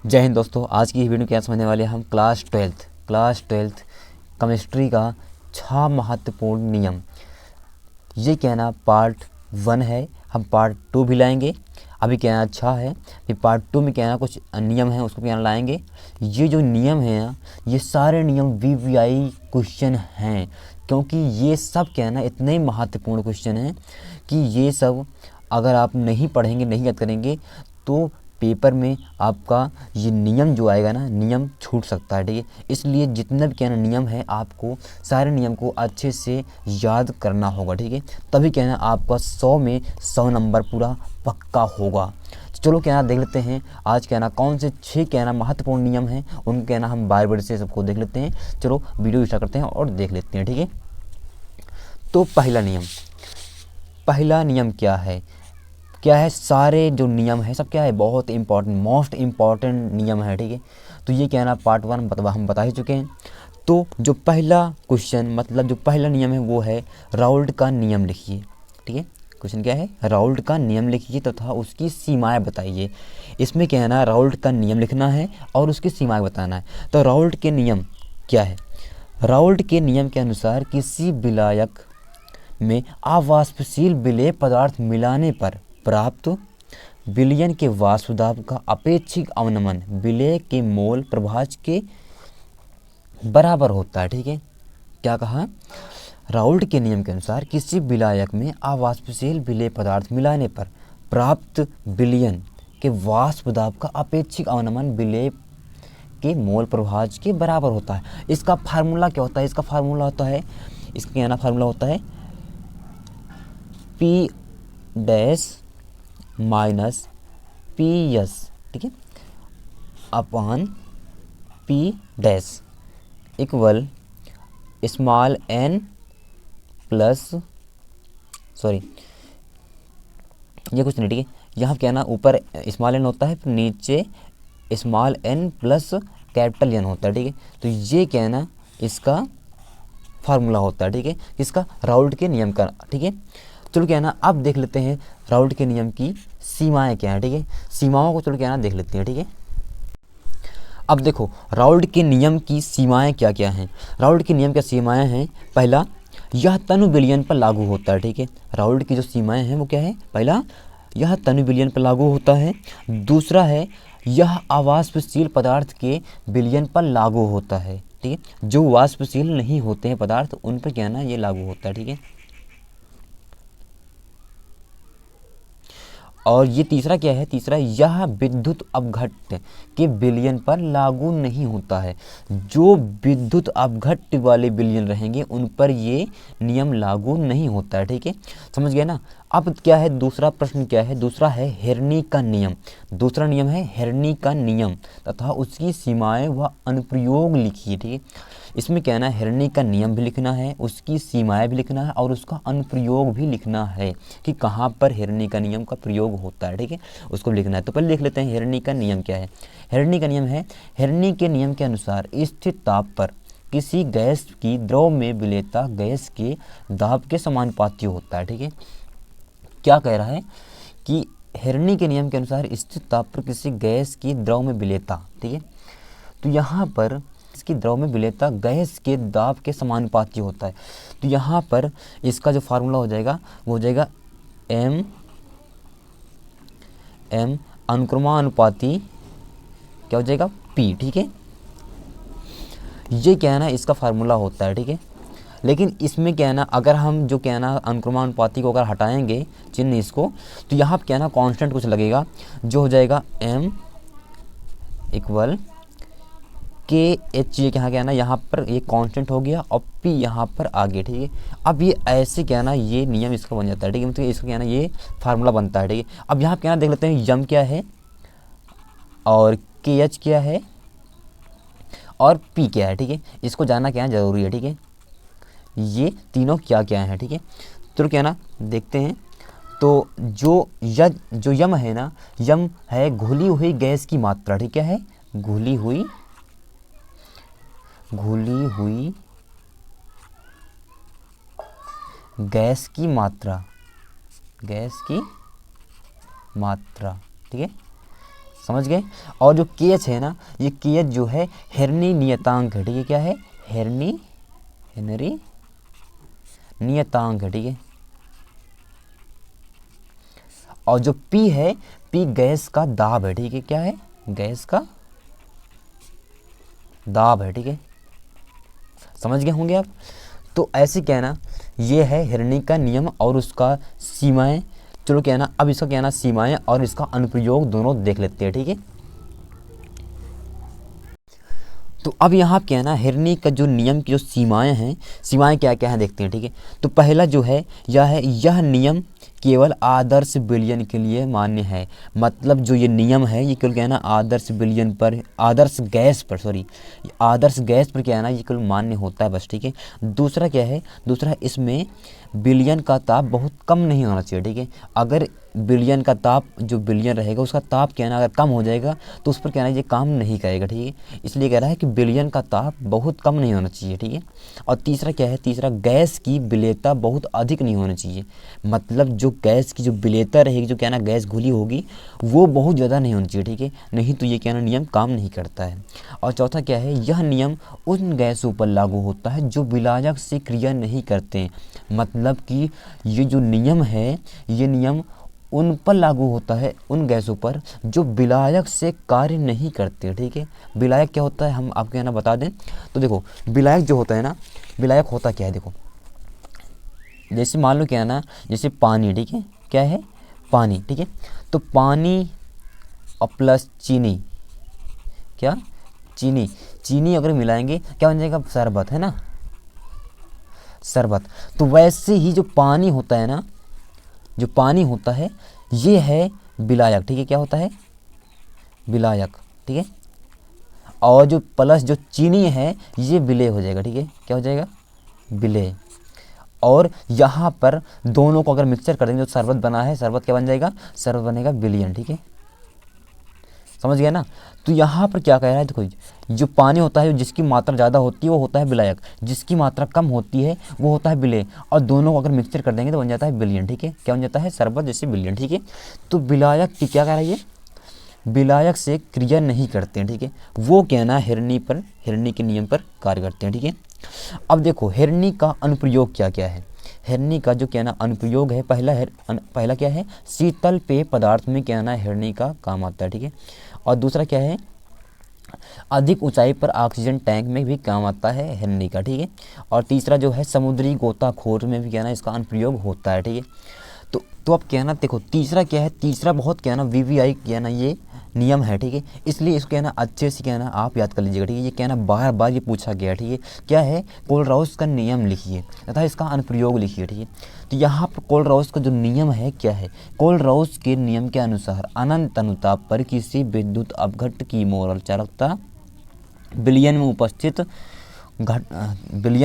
जय हिंद दोस्तों। आज की वीडियो क्या समझने वाले हैं हम क्लास ट्वेल्थ केमिस्ट्री का 6 महत्वपूर्ण नियम। ये कहना पार्ट 1 है, हम पार्ट 2 भी लाएंगे। अभी कहना अच्छा है, फिर पार्ट 2 में कहना कुछ नियम है उसको कहना लाएंगे। ये जो नियम है ना, ये सारे नियम वीवीआई क्वेश्चन हैं, क्योंकि ये सब कहना इतने महत्वपूर्ण क्वेश्चन हैं कि ये सब अगर आप नहीं पढ़ेंगे, नहीं याद करेंगे तो पेपर में आपका ये नियम जो आएगा ना, नियम छूट सकता है। ठीक है, इसलिए जितना भी कहना नियम है आपको सारे नियम को अच्छे से याद करना होगा। ठीक है, तभी कहना आपका 100 में 100 नंबर पूरा पक्का होगा। चलो कहना देख लेते हैं आज कहना कौन से 6 कहना महत्वपूर्ण नियम हैं, उनको कहना हम बार बार से सबको देख लेते हैं। चलो वीडियो स्टार्ट करते हैं और देख लेते हैं। ठीक है, तो पहला नियम क्या है, सारे जो नियम है सब क्या है, बहुत इंपॉर्टेंट, मोस्ट इम्पॉर्टेंट नियम है। ठीक है, तो ये कहना पार्ट 1 हम बता ही चुके हैं। तो जो पहला क्वेश्चन मतलब जो पहला नियम है वो है राउल्ट का नियम लिखिए। ठीक है, क्वेश्चन क्या है, राउल्ट का नियम लिखिए तथा उसकी सीमाएं बताइए। इसमें क्या है ना, राउल्ट का नियम लिखना है और उसकी सीमाएं बताना है। तो राउल्ट के नियम क्या है, राउल्ट के नियम के अनुसार किसी विलायक में अवाष्पशील विलेय पदार्थ मिलाने पर प्राप्त विलयन के वाष्प दाब का अपेक्षिक अवनमन विलेय के मोल प्रभाज के बराबर होता है। ठीक है, क्या कहा, राउल्ट के नियम के अनुसार किसी विलायक में अवाष्पशील विलेय पदार्थ मिलाने पर प्राप्त विलयन के वाष्प दाब का अपेक्षिक अवनमन विलेय के मोल प्रभाज के बराबर होता है। इसका फार्मूला क्या होता है, इसका कहना फार्मूला होता है P dash minus P S, ठीक है, upon P dash equal small N plus ये कुछ नहीं। ठीक है, यहाँ क्या ना, ऊपर स्मॉल एन होता है, फिर नीचे small N plus capital N होता है। ठीक है, तो ये क्या ना इसका फार्मूला होता है। ठीक है, किसका, राउल्ट के नियम का। ठीक है, चलो क्या ना अब देख लेते हैं राउल्ट के नियम की सीमाएं क्या है। ठीक है, सीमाओं को चलो क्या ना देख लेते हैं। ठीक है, अब देखो राउल्ट के नियम की सीमाएं क्या क्या हैं। राउल्ट के नियम क्या सीमाएं हैं, पहला, यह तनु विलयन पर लागू होता है। ठीक है, राउल्ट की जो सीमाएं हैं वो क्या है, पहला, यह तनु विलयन पर लागू होता है। दूसरा है, यह अवाष्पशील पदार्थ के विलयन पर लागू होता है। ठीक है, जो वाष्पशील नहीं होते हैं पदार्थ उन पर क्या ना ये लागू होता है। ठीक है, और ये तीसरा क्या है, तीसरा, यह विद्युत अपघट्य के विलयन पर लागू नहीं होता है। जो विद्युत अपघट्य वाले विलयन रहेंगे उन पर ये नियम लागू नहीं होता है। ठीक है, समझ गए ना। अब क्या है, दूसरा प्रश्न क्या है, दूसरा है हेरनी का नियम। दूसरा नियम है हेरनी का नियम तथा उसकी सीमाएं व अनुप्रयोग लिखिए। ठीक है, इसमें क्या है ना, हेरनी का नियम भी लिखना है, उसकी सीमाएं भी लिखना है और उसका अनुप्रयोग भी लिखना है कि कहाँ पर हेरनी का नियम का प्रयोग होता है। ठीक है, उसको लिखना है। तो पहले लिख लेते हैं हेरनी का नियम क्या है। हेरनी का नियम है, हेरनी के नियम के अनुसार स्थिर ताप पर किसी गैस की द्रव में विलेयता गैस के दाब के समानुपाती होता है। ठीक है, क्या कह रहा है कि हेरनी के नियम के अनुसार स्थिर ताप पर किसी गैस की द्रव में विलेयता, ठीक है, तो यहाँ पर इसकी द्रव में विलेयता गैस के दाब के समानुपाती होता है। तो यहाँ पर इसका जो फार्मूला हो जाएगा वो हो जाएगा एम अनुक्रमानुपाती क्या हो जाएगा, पी। ठीक है, ये क्या है ना इसका फार्मूला होता है। ठीक है, लेकिन इसमें क्या है ना, अगर हम जो क्या है ना अनुक्रमानुपाती को अगर हटाएंगे चिन्ह इसको, तो यहाँ पर क्या है ना कांस्टेंट कुछ लगेगा जो हो जाएगा एम इक्वल के एच, ये क्या है ना, यहाँ पर ये कांस्टेंट हो गया और पी यहाँ पर आ गया। ठीक है, अब ये ऐसे क्या है ना ये नियम इसका बन जाता है। ठीक है, मतलब इसका क्या है ना ये फार्मूला बनता है। ठीक है, अब यहाँ क्या देख लेते हैं, यम क्या है और के एच क्या है और पी क्या है। ठीक है, इसको जानना क्या है ज़रूरी है। ठीक है, ये तीनों क्या क्या है। ठीक है, तो क्या ना देखते हैं। तो जो यम है ना, यम है घुली हुई गैस की मात्रा। ठीक है, घुली हुई गैस की मात्रा, ठीक है, समझ गए। और जो केएच है ना, ये केएच जो है हेनरी नियतांक है, ठीक है। क्या है? हेनरी नियतांक है, ठीक है। और जो पी है, पी गैस का दाब है, ठीक है। क्या है? गैस का दाब है, ठीक है। समझ गए होंगे आप। तो ऐसे क्या है ना, ये है हेनरी का नियम और उसका सीमाएं। चलो क्या है ना, अब इसका क्या है ना सीमाएं और इसका अनुप्रयोग दोनों देख लेते हैं, ठीक है। तो अब यहाँ क्या है ना, हेनरी का जो नियम की जो सीमाएं हैं, सीमाएं क्या क्या हैं देखते हैं, ठीक है। तो पहला जो है यह नियम केवल आदर्श विलयन के लिए मान्य है। मतलब जो ये नियम है ये केवल क्या है ना आदर्श विलयन पर, आदर्श गैस पर क्या है ना ये केवल मान्य होता है बस, ठीक है। दूसरा क्या है, दूसरा इसमें विलयन का ताप बहुत कम नहीं होना चाहिए, ठीक है। अगर विलयन का ताप, जो विलयन रहेगा उसका ताप क्या है ना अगर कम हो जाएगा तो उस पर क्या है ना ये काम नहीं करेगा, ठीक है। इसलिए कह रहा है कि विलयन का ताप बहुत कम नहीं होना चाहिए, ठीक है। और तीसरा क्या है, तीसरा गैस की विलेयता बहुत अधिक नहीं होनी चाहिए। मतलब जो गैस की जो विलेयता रहेगी, जो क्या है ना गैस घुली होगी, वो बहुत ज़्यादा नहीं होनी चाहिए, ठीक है। नहीं तो ये क्या है ना नियम काम नहीं करता है। और चौथा क्या है, यह नियम उन गैसों पर लागू होता है जो विलायक से क्रिया नहीं करते हैं। मतलब कि ये जो नियम है, ये नियम उन पर लागू होता है, उन गैसों पर जो विलायक से कार्य नहीं करते, ठीक है। विलायक क्या होता है हम आपको यहाँ बता दें। तो देखो विलायक जो होता है ना, विलायक होता क्या है, देखो जैसे मान लो क्या है ना, जैसे पानी, ठीक है। क्या है? पानी, ठीक है। तो पानी और प्लस चीनी, क्या? चीनी अगर मिलाएंगे क्या बन जाएगा? शरबत, है ना, शरबत। तो वैसे ही जो पानी होता है ना, जो पानी होता है ये है विलायक, ठीक है। क्या होता है? विलायक, ठीक है। और जो प्लस जो चीनी है ये विलेय हो जाएगा, ठीक है। क्या हो जाएगा? विलेय। और यहाँ पर दोनों को अगर मिक्सचर कर देंगे, जो शरबत बना है, शरबत क्या बन जाएगा? शरबत बनेगा विलयन, ठीक है। समझ गया ना। तो यहाँ पर क्या कह रहा है, देखो जो पानी होता है जिसकी मात्रा ज़्यादा होती है वो होता है विलायक, जिसकी मात्रा कम होती है वो होता है विलेय। और दोनों को अगर मिक्सचर कर देंगे तो बन जाता है विलयन, ठीक है। क्या बन जाता है? शरबत जैसे विलयन, ठीक है। तो विलायक की क्या कह रहा है, ये विलायक से क्रिया नहीं करते हैं, ठीक है। वो क्या ना हेनरी के नियम पर कार्य करते हैं, ठीक है। अब देखो हेनरी का अनुप्रयोग क्या क्या है। हेनरी का जो क्या ना अनुप्रयोग है, पहला क्या है, शीतल पेय पदार्थ में क्या ना हेनरी का काम आता है, ठीक है। और दूसरा क्या है, अधिक ऊंचाई पर ऑक्सीजन टैंक में भी काम आता है हेनरी का, ठीक है। और तीसरा जो है समुद्री गोताखोर में भी क्या ना इसका अनुप्रयोग होता है, ठीक है। तो अब क्या ना देखो तीसरा क्या है, तीसरा बहुत क्या ना वीवीआई क्या ना ये नियम है, ठीक है। इसलिए इसको क्या ना अच्छे से क्या ना आप याद कर लीजिएगा, ठीक है। ये क्या ना बार बार ये पूछा गया, ठीक है। क्या है? कोलराउस का नियम लिखिए तथा इसका अनुप्रयोग लिखिए, ठीक है। तो यहाँ पर कोलराउस का जो नियम है क्या है, कोलराउस के नियम के अनुसार अनंत अनुताप पर किसी विद्युत अपघट्ट की मोरल चालकता विलयन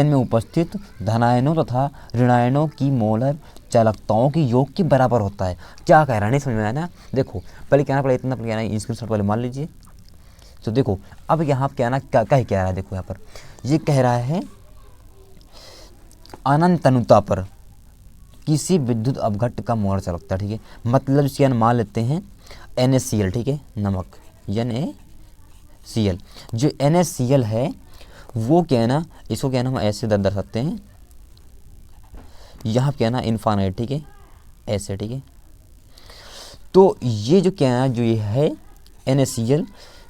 में उपस्थित धनायनों तथा ऋणायनों की मोलर चालकताओं की योग के बराबर होता है। क्या कह रहा है, नहीं समझ में आया ना। देखो पहले क्या ना, पहले इतना क्या ना स्क्रीनशॉट पहले मान लीजिए। तो देखो अब यहाँ क्या ना क्या कह रहा है, देखो यहाँ पर ये कह रहा है अनंत अनुता पर किसी विद्युत अपघट्ट का मोलर चालकता, ठीक है। मतलब इसके मान लेते हैं NaCl, ठीक है, नमक NaCl। जो NaCl है वो क्या है ना, इसको क्या है ना हम ऐसे दर सकते हैं, यहाँ क्या है ना इनफाइनाइट, ठीक है, ऐसे, ठीक है। तो ये जो क्या है ना, जो ये है NaCl,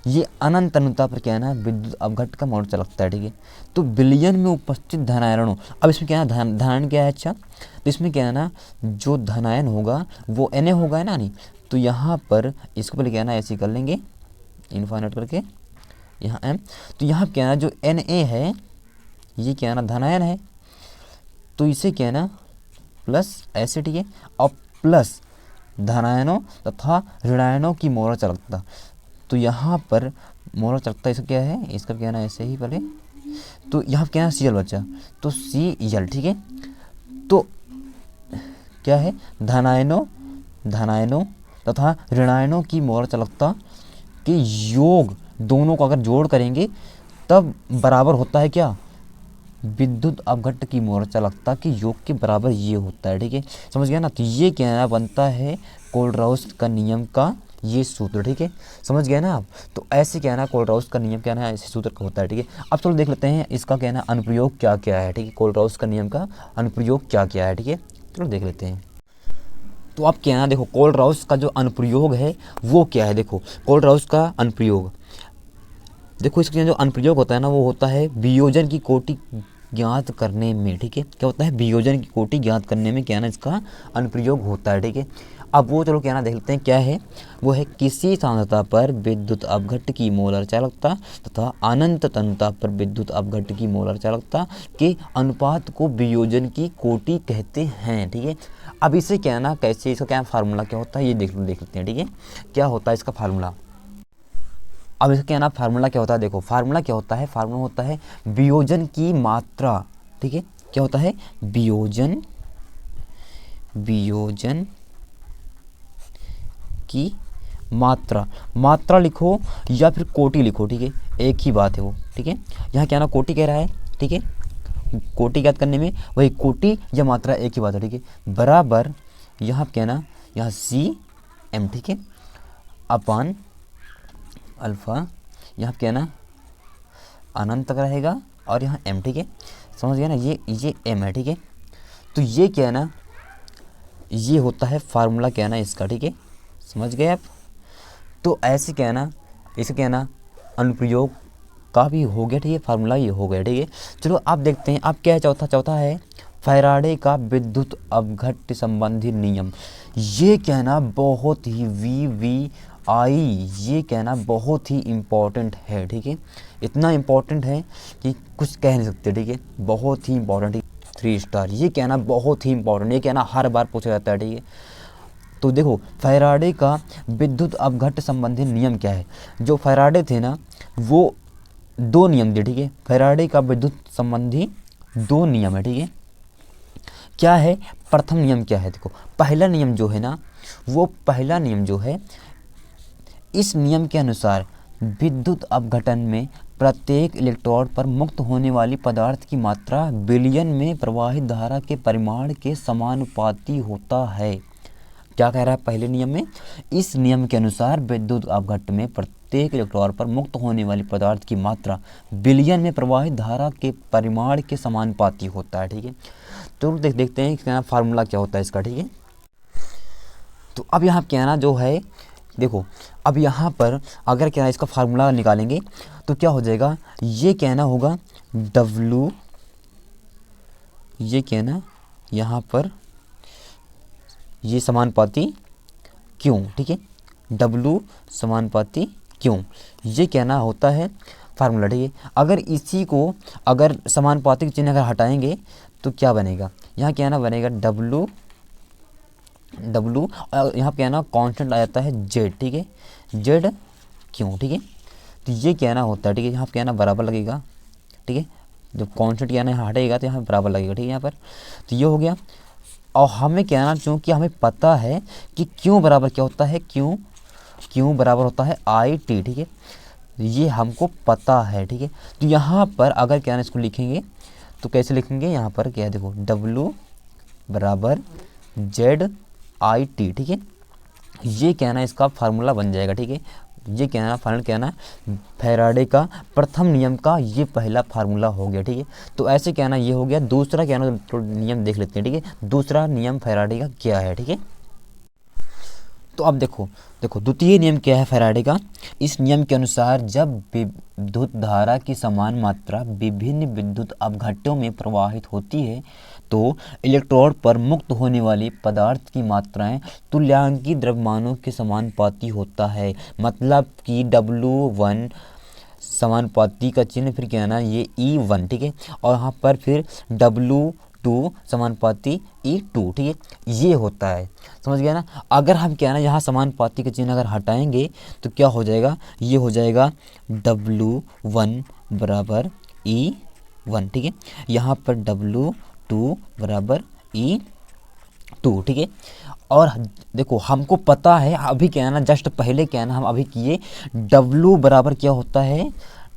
ये अनंत अनुता पर क्या है ना विद्युत अपघट्ट का मोलर चालकता है, ठीक है। तो विलयन में उपस्थित धनायनों, अब इसमें क्या है ना धनायन क्या है, अच्छा तो इसमें क्या है ना जो धनायन होगा वो Na होगा, है ना, नहीं। तो यहाँ पर इसको पहले क्या है ना ऐसे कर लेंगे इनफाइनाइट करके, यहाँ M। तो यहाँ क्या है ना जो Na है ये क्या है ना धनायन है, तो इसे क्या है ना प्लस ऐसे, ठीक है। और प्लस धनायनों तथा ऋणायनों की मोलर चालकता, तो यहाँ पर मोलर चालकता इसका क्या है, इसका क्या है ना ऐसे ही पहले, तो यहाँ क्या है Cl बचा, तो Cl, ठीक है। तो क्या है धनायनों तथा ऋणायनों की मोलर चालकता के योग दोनों को अगर जोड़ करेंगे तब बराबर होता है क्या, विद्युत अपघट्ट की मोलर चालकता के योग के बराबर ये होता है, ठीक है। समझ गया ना। तो ये क्या है बनता है कोलराउस का नियम का ये सूत्र, ठीक है, समझ गए ना आप। तो ऐसे क्या है ना कोलराउस का नियम क्या है ना ऐसे सूत्र का होता है, ठीक है। अब चलो देख लेते हैं इसका क्या है ना अनुप्रयोग क्या क्या है, ठीक है, कोलराउस का नियम का अनुप्रयोग क्या क्या है, ठीक है, चलो देख लेते हैं। तो आप क्या है ना देखो कोलराउस का जो अनुप्रयोग है वो क्या है, देखो कोलराउस का अनुप्रयोग, देखो इसका जो अनुप्रयोग होता है ना वो होता है वियोजन की कोटि ज्ञात करने में, ठीक है, क्या होता है वियोजन की कोटि ज्ञात करने में क्या है ना इसका अनुप्रयोग होता है, ठीक है। अब वो चलो क्या ना देख लेते हैं क्या है, वो है किसी सांद्रता पर विद्युत अपघट्ट की मोलर चालकता तथा अनंत तन्यता पर विद्युत अपघट्ट की मोलर चालकता के अनुपात को वियोजन की कोटि कहते हैं, ठीक है। अब इसे क्या है ना कैसे इसका क्या फार्मूला क्या होता है ये देख लेते हैं, ठीक है, क्या होता है इसका फार्मूला। अब इसका क्या ना फार्मूला क्या होता है, देखो फार्मूला क्या होता है, फार्मूला होता है वियोजन की मात्रा, ठीक है, क्या होता है वियोजन की मात्रा, मात्रा लिखो या फिर कोटि लिखो, ठीक है, एक ही बात है वो, ठीक है। यहाँ क्या ना कोटि कह रहा है, ठीक है, कोटि ज्ञात करने में वही कोटि या मात्रा एक ही बात है, ठीक है, बराबर यहाँ क्या ना यहाँ सी एम, ठीक है, अपान अल्फ़ा, यहाँ क्या ना अनंत तक रहेगा और यहाँ एम, ठीक है, समझ गया ना, ये एम है, ठीक है। तो ये क्या है ना ये होता है फार्मूला क्या है ना इसका, ठीक है, समझ गए आप। तो ऐसे क्या है ना इसे क्या है ना अनुप्रयोग का भी हो गया, ठीक है, फार्मूला ये हो गया, ठीक है। चलो आप देखते हैं अब क्या है चौथा है फैराडे का विद्युत अपघट्ट संबंधी नियम। ये कहना बहुत ही VVI ये कहना बहुत ही इम्पोर्टेंट है, ठीक है, इतना इम्पोर्टेंट है कि कुछ कह नहीं सकते, ठीक है, बहुत ही इम्पोर्टेंट है, 3 स्टार। ये कहना बहुत ही इम्पोर्टेंट, ये कहना हर बार पूछा जाता है, ठीक है। तो देखो फैराडे का विद्युत अपघट्ट संबंधी नियम क्या है। जो फैराडे थे ना वो 2 नियम थे, ठीक है, फैराडे का विद्युत संबंधी 2 नियम है, ठीक है। क्या है प्रथम नियम क्या है, देखो पहला नियम जो है ना वो पहला नियम जो है इस नियम के अनुसार विद्युत अपघटन में प्रत्येक इलेक्ट्रोड पर मुक्त होने वाली पदार्थ की मात्रा बिलियन में प्रवाहित धारा के परिमाण के समानुपाती होता है। क्या कह रहा है पहले नियम में, इस नियम के अनुसार विद्युत अपघट्ट में प्रत्येक इलेक्ट्रोड पर मुक्त होने वाली पदार्थ की मात्रा बिलियन में प्रवाहित धारा के परिमाण के समानुपाती होता है, ठीक है। तो देखते हैं क्या फार्मूला क्या होता है इसका, ठीक है। तो अब यहाँ क्या ना जो है देखो अब यहाँ पर अगर क्या इसका फार्मूला निकालेंगे तो क्या हो जाएगा, ये कहना होगा W, ये कहना यहाँ पर ये समानुपाती क्यों, ठीक है, W समानुपाती क्यों, ये कहना होता है फार्मूला, ठीक है। अगर इसी को अगर समानुपाती चिन्ह अगर हटाएंगे तो क्या बनेगा, यहाँ क्या ना बनेगा W यहाँ पे ना कांस्टेंट आ जाता है Z, ठीक है, Z क्यों, ठीक है। तो ये क्या ना होता है, ठीक है, यहाँ पे ना बराबर लगेगा, ठीक है, जब कांस्टेंट क्या ना हटेगा तो यहाँ बराबर लगेगा, ठीक है, यहाँ पर। तो ये हो गया और हमें क्या ना चूँकि हमें पता है कि क्यों बराबर क्या होता है, क्यों बराबर होता है IT, ठीक है, ये हमको पता है, ठीक है। तो यहाँ पर अगर क्या ना इसको लिखेंगे तो कैसे लिखेंगे, यहाँ पर क्या है देखो W बराबर ZIT, ठीक है, ये कहना इसका फार्मूला बन जाएगा, ठीक है। ये कहना फाइनल कहना फैराडे का प्रथम नियम का ये पहला फार्मूला हो गया, ठीक है। तो ऐसे कहना ये हो गया। दूसरा कहना तो नियम देख लेते हैं, ठीक है, दूसरा नियम फैराडे का क्या है, ठीक है। तो अब देखो द्वितीय नियम क्या है फैराडे का। इस नियम के अनुसार जब विद्युत धारा की समान मात्रा विभिन्न विद्युत अपघट्टों में प्रवाहित होती है तो इलेक्ट्रोड पर मुक्त होने वाली पदार्थ की मात्राएं तुल्यांकी द्रव्यमानों के समानुपाती होता है। मतलब कि W1 समानुपाती का चिन्ह फिर क्या है ना ये E1, ठीक है, और यहाँ पर फिर W2 समानुपाती E2, ठीक है, ये होता है, समझ गया ना। अगर हम क्या ना यहाँ समानुपाती का चिन्ह अगर हटाएंगे तो क्या हो जाएगा, ये हो जाएगा W1 बराबर E1, ठीक है, यहाँ पर W2 बराबर E2, ठीक है। और देखो हमको पता है अभी क्या है ना जस्ट पहले क्या है ना हम अभी किए W बराबर क्या होता है,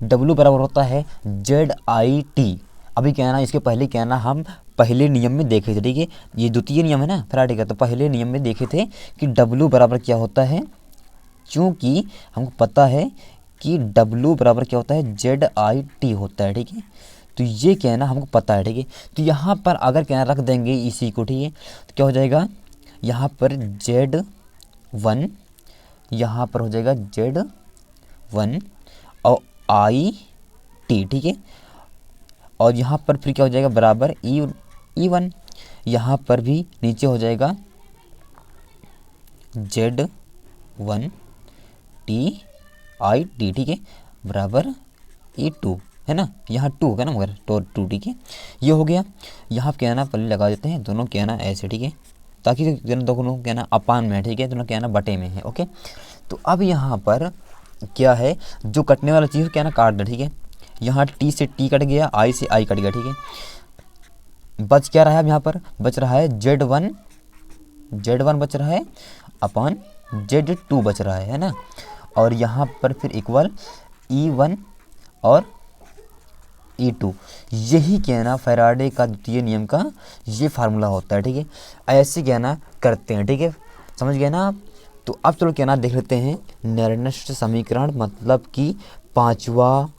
W बराबर होता है ZIT। अभी क्या है ना इसके पहले क्या है ना हम पहले नियम में देखे थे, ठीक है, ये द्वितीय नियम है ना फैराडे का, तो पहले नियम में देखे थे कि W बराबर क्या होता है क्योंकि हमको पता है कि W बराबर क्या होता है, ZIT होता है, ठीक है। तो ये क्या है ना हमको पता है, ठीक है। तो यहाँ पर अगर क्या रख देंगे इसी को, ठीक है, तो क्या हो जाएगा, यहाँ पर Z1, यहाँ पर हो जाएगा Z1 और IT, ठीक है। और यहाँ पर फिर क्या हो जाएगा, बराबर E1। यहाँ पर भी नीचे हो जाएगा Z1 TIT, ठीक है, बराबर E2, है ना। यहाँ 2 होगा ना, मगर 2, ठीक है। ये हो गया। यहाँ क्या है ना पहले लगा देते हैं, दोनों क्या है ना ऐसे, ठीक है, ताकि दोनों क्या है ना अपान में है, ठीक है, दोनों क्या है ना बटे में है, ओके। तो अब यहाँ पर क्या है, जो कटने वाला चीज़ क्या है ना काट दे, ठीक है। यहाँ T से T कट गया, I से I कट गया, ठीक है। बच क्या रहा है अब, यहाँ पर बच रहा है Z1 बच रहा है अपॉन Z2 बच रहा है ना। और यहाँ पर फिर इक्वल E1 और E2। यही क्या है ना फैराडे का द्वितीय नियम का ये फार्मूला होता है, ठीक है। ऐसे क्या है ना करते हैं, ठीक है, समझ गए ना आप। तो अब चलो क्या ना देख लेते हैं निर्दिष्ट समीकरण मतलब कि पांचवा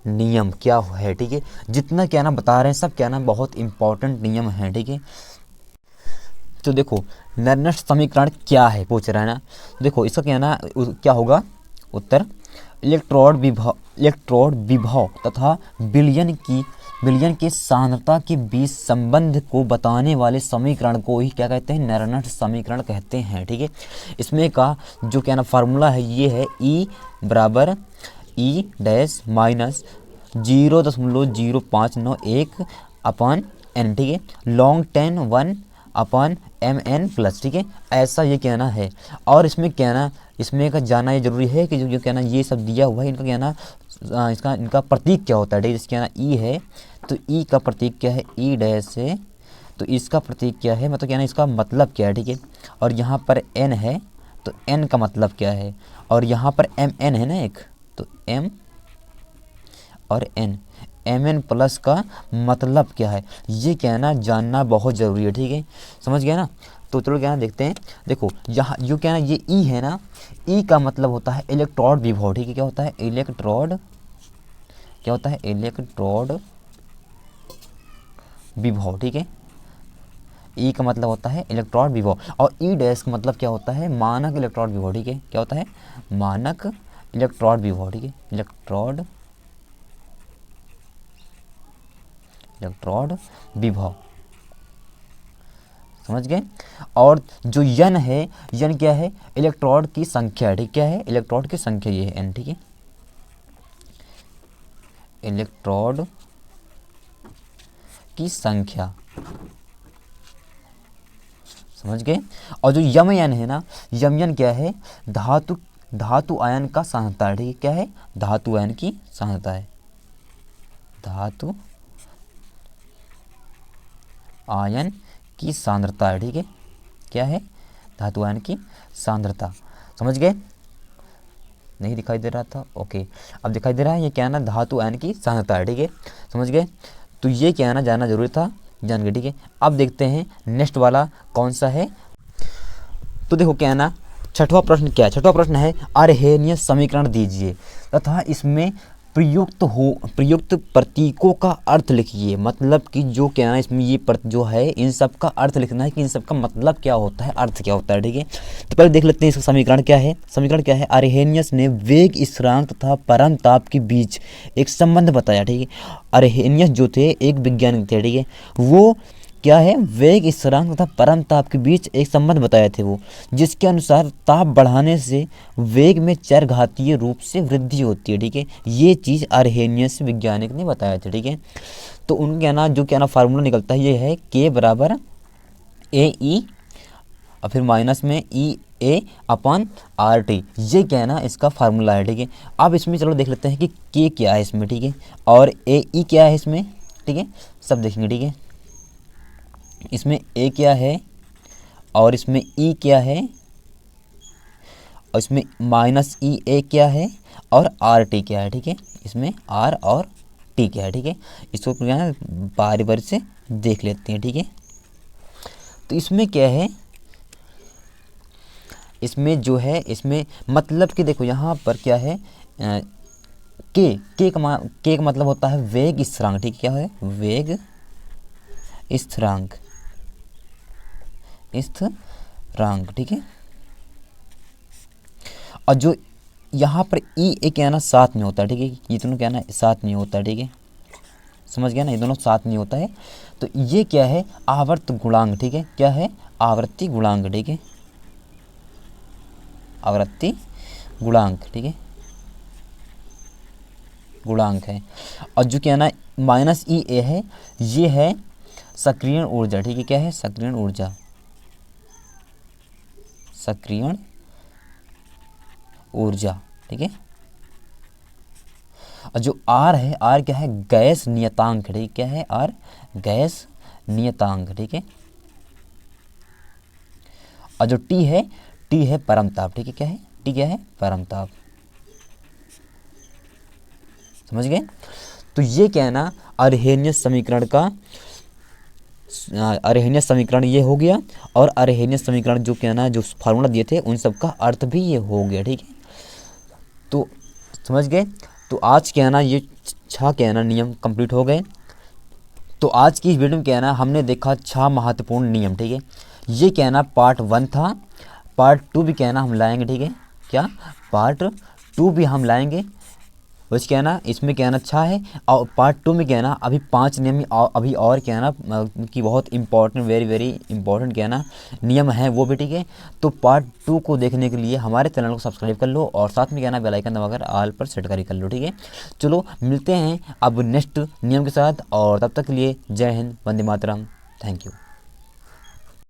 नियम क्या है, ठीक है। जितना क्या ना बता रहे हैं सब क्या ना बहुत इंपॉर्टेंट नियम है, ठीक है। तो देखो निर्दिष्ट समीकरण क्या है पूछ रहा है ना। देखो इसका क्या ना क्या होगा उत्तर, इलेक्ट्रोड विभव तथा विलयन के सांद्रता के बीच संबंध को बताने वाले समीकरण को ही क्या कहते हैं, निर्दिष्ट समीकरण कहते हैं, ठीक है। इसमें का जो क्या ना फार्मूला है ये है E बराबर E dash minus 0.0591 upon n, ठीक है, लॉन्ग 1 अपॉन mn प्लस, ठीक है। ऐसा ये कहना है। और इसमें कहना इसमें का जाना ये जरूरी है कि जो कहना ये सब दिया हुआ है इनका कहना इनका प्रतीक क्या होता है, ठीक है। इसका कहना E है तो E का प्रतीक क्या है, E डैश है तो इसका प्रतीक क्या है, मतलब कहना इसका मतलब क्या है, ठीक है। और यहाँ पर n है तो n का मतलब क्या है, और यहाँ पर mn है ना एक, तो m और mn प्लस का मतलब क्या है, ये कहना जानना बहुत ज़रूरी है, ठीक है, समझ गया ना। तो चलो क्या देखते हैं। देखो यहाँ जो क्या ना ये E है ना, E का मतलब होता है इलेक्ट्रोड विभव, ठीक है। क्या होता है इलेक्ट्रोड, क्या होता है इलेक्ट्रोड विभव, ठीक है। E का मतलब होता है इलेक्ट्रोड विभव और E डैश का मतलब क्या होता है मानक इलेक्ट्रोड विभव, ठीक है। क्या होता है मानक इलेक्ट्रोड विभव, ठीक है, इलेक्ट्रोड विभव, समझ गए। और जो n है, n क्या है इलेक्ट्रोड की संख्या है, ठीक, क्या है इलेक्ट्रोड की संख्या, ये है n, ठीक है, इलेक्ट्रोड की संख्या, समझ गए। और जो यम n है ना, यम n क्या है धातु आयन का सांद्रता है, ठीक है, क्या है धातु आयन की सांद्रता है, धातु आयन की सांद्रता है, ठीक है, क्या है धातु आयन की सांद्रता, समझ गए। नहीं दिखाई दे रहा था, ओके अब दिखाई दे रहा है। ये क्या है ना धातु आयन की सांद्रता है, ठीक है, समझ गए। तो ये क्या है ना जानना जरूरी था, जान गए, ठीक है। अब देखते हैं नेक्स्ट वाला कौन सा है। तो देखो क्या है ना छठवां प्रश्न क्या है, छठवां प्रश्न है अर्हेनियस समीकरण दीजिए तथा इसमें प्रयुक्त प्रतीकों का अर्थ लिखिए। मतलब कि जो क्या है ना इसमें ये जो है इन सब का अर्थ लिखना है कि इन सब का मतलब क्या होता है, अर्थ क्या होता है, ठीक है। तो पहले देख लेते हैं इसका समीकरण क्या है। समीकरण क्या है, अर्हेनियस ने वेग स्थिरांक तथा परम ताप के बीच एक संबंध बताया, ठीक है। अर्हेनियस जो थे एक वैज्ञानिक थे, ठीक है, वो क्या है वेग स्थिरांक तथा परम ताप के बीच एक संबंध बताए थे वो, जिसके अनुसार ताप बढ़ाने से वेग में चरघातीय रूप से वृद्धि होती है, ठीक है। ये चीज़ अर्हेनियस वैज्ञानिक ने बताया था, ठीक है। तो उनके ना जो क्या ना फार्मूला निकलता है ये है K बराबर AE और फिर माइनस में EA अपॉन RT, ये क्या है ना इसका फार्मूला है, ठीक है। अब इसमें चलो देख लेते हैं कि K क्या है इसमें, ठीक है, और AE क्या है इसमें, ठीक है, सब देखेंगे, ठीक है। इसमें A क्या है और इसमें E क्या है और इसमें माइनस EA क्या है और RT क्या है, ठीक है, इसमें R और T क्या है, ठीक है। इसको क्या है बारी बारी से देख लेते हैं, ठीक है। तो इसमें क्या है इसमें जो है, इसमें मतलब कि देखो यहाँ पर क्या है, के का मतलब होता है वेग स्थिरांक, ठीक है, क्या है, वेग स्थिरांक, स्थिरांक, ठीक है। और जो यहाँ पर ई ए क्या है ना साथ में होता है, ठीक है, ये दोनों क्या है ना साथ में होता है, ठीक है, समझ गया ना, ये दोनों साथ में होता है। तो ये क्या है, आवर्त गुणांक, ठीक है, क्या है, आवृत्ति गुणांक, ठीक है, आवृत्ति गुणांक, ठीक है, गुणांक है। और जो क्या है ना माइनस ई ए है, ये है सक्रियण ऊर्जा, ठीक है, क्या है, सक्रियण ऊर्जा, सक्रियण ऊर्जा, ठीक है। और जो आर है, आर क्या है, गैस नियतांक, ठीक है, क्या है, आर गैस नियतांक, ठीक है। और जो टी है परमताप, ठीक है, क्या है, टी क्या है, परमताप, समझ गए। तो ये क्या है ना अरहेनियस समीकरण का, अरहेनियस समीकरण ये हो गया, और अरहेनियस समीकरण जो क्या है ना जो फार्मूला दिए थे उन सब का अर्थ भी ये हो गया, ठीक है। तो समझ गए। तो आज क्या है ना ये 6 क्या है ना नियम कंप्लीट हो गए। तो आज की इस वीडियो में क्या है ना हमने देखा 6 महत्वपूर्ण नियम, ठीक है। ये क्या है ना पार्ट 1 था, पार्ट 2 भी क्या है ना हम लाएंगे, ठीक है, क्या, पार्ट 2 भी हम लाएंगे। बस क्या है ना इसमें क्या है ना अच्छा है। और पार्ट 2 में क्या है ना अभी 5 नियम अभी और क्या है ना कि बहुत इंपॉर्टेंट, वेरी वेरी इंपॉर्टेंट क्या है ना नियम है वो भी, ठीक है। तो पार्ट 2 को देखने के लिए हमारे चैनल को सब्सक्राइब कर लो, और साथ में क्या है ना बेल आइकन दबाकर ऑल पर सेट कर लो, ठीक है। चलो मिलते हैं अब नेक्स्ट नियम के साथ, और तब तक के लिए जय हिंद, वंदे मातरम, थैंक यू।